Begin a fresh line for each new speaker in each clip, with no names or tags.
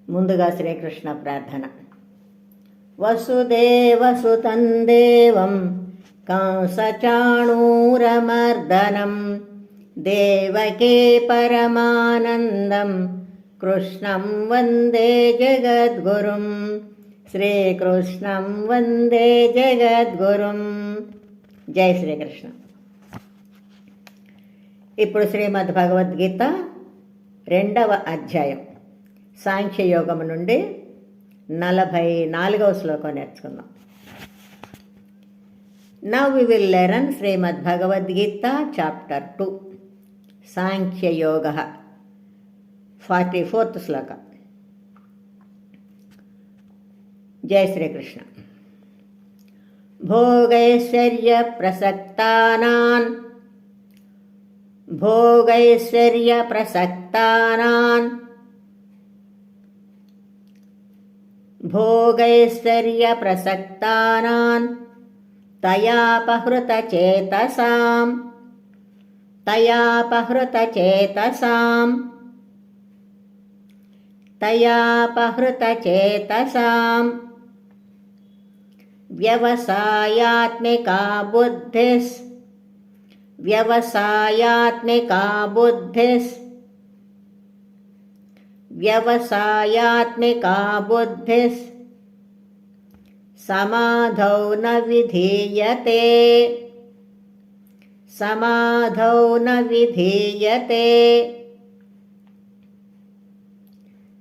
ముందుగా శ్రీకృష్ణ ప్రార్థన. వసుదేవసుతం దేవం కంసచాణూరమర్దనం దేవకే పరమానందం కృష్ణం వందే జగద్గురుం. శ్రీకృష్ణం వందే జగద్గురుం. జై శ్రీకృష్ణ. ఇప్పుడు శ్రీమద్ భగవద్గీత 2వ అధ్యాయం సాంఖ్యయోగము నుండి 44వ శ్లోకం నేర్చుకుందాం. Now we will learn Shrimad Bhagavad Gita chapter 2 Sankhya Yoga 44th శ్లోక. జై శ్రీకృష్ణ. భోగైశ్వర్య ప్రసక్తానాన్ భోగైశ్వర్య ప్రసక్తానాన్ భోగైశ్వర్య ప్రసక్తానాన్ తయాపహృతచేతసాం తయాపహృతచేతసాం తయాపహృతచేతసాం వ్యవసాయాత్మికా బుద్ధిస్ వ్యవసాయాత్మికా బుద్ధిస్ వ్యవసాయాత్మికా బుద్ధిస్ సమాధౌ న విధీయతే సమాధౌ న విధీయతే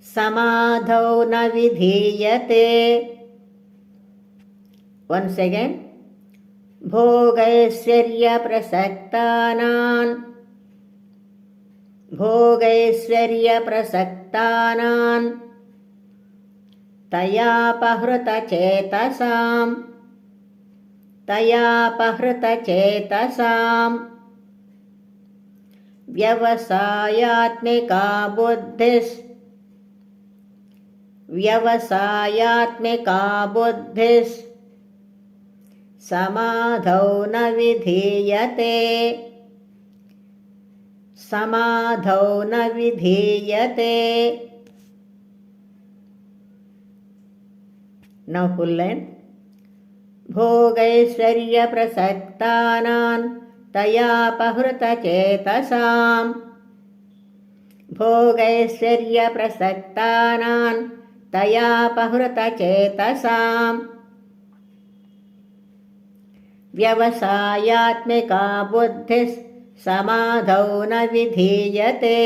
సమాధౌ న విధీయతే. Once again. భోగైశ్వర్య ప్రసక్తానాన్ భోగైశ్వర్య ప్రసక్తానాన్ తయాపహృతచేతసాం తయాపహృతచేతసాం వ్యవసాయాత్మికా బుద్ధిస్ వ్యవసాయాత్మికా బుద్ధిస్ సమాధౌ న విధీయతే సమాధౌ న విధీయతే. Now full line. భోగైశ్వర్య ప్రసక్తానాన్ తయాపహృతచేతసాం భోగైశ్వర్య ప్రసక్తానాన్ తయాపహృతచేతసాం వ్యవసాయాత్మికా బుద్ధిస్ సమాధౌ న విధీయతే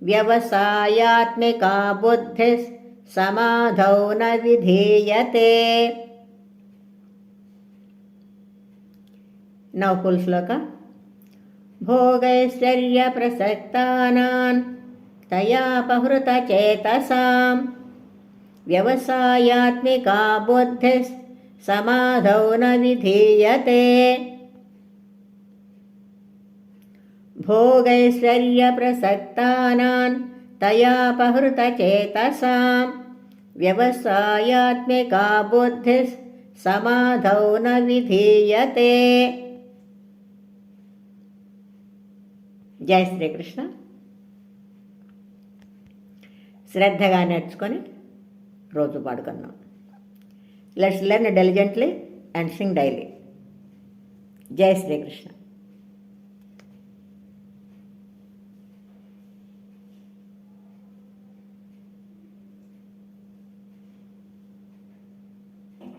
వ్యవసాయాత్మికా బుద్ధిస్ సమాధౌ న విధీయతే. నౌ ఫుల్ శ్లోక. భోగైశ్వర్య ప్రసక్తానాన్ తయాపహృతచేతసాం వ్యవసాయాత్మికా బుద్ధిస్ సమాధౌ న విధీయతే భోగైశ్వర్య ప్రసక్తానాన్ తయాపహృతచేతసాం వ్యవసాయాత్మికా బుద్ధిస్ సమాధౌ న విధీయతే. జై శ్రీకృష్ణ. శ్రద్ధగా నేర్చుకొని రోజు పాడుకుందాం. Let's learn diligently and sing daily. జై శ్రీకృష్ణ.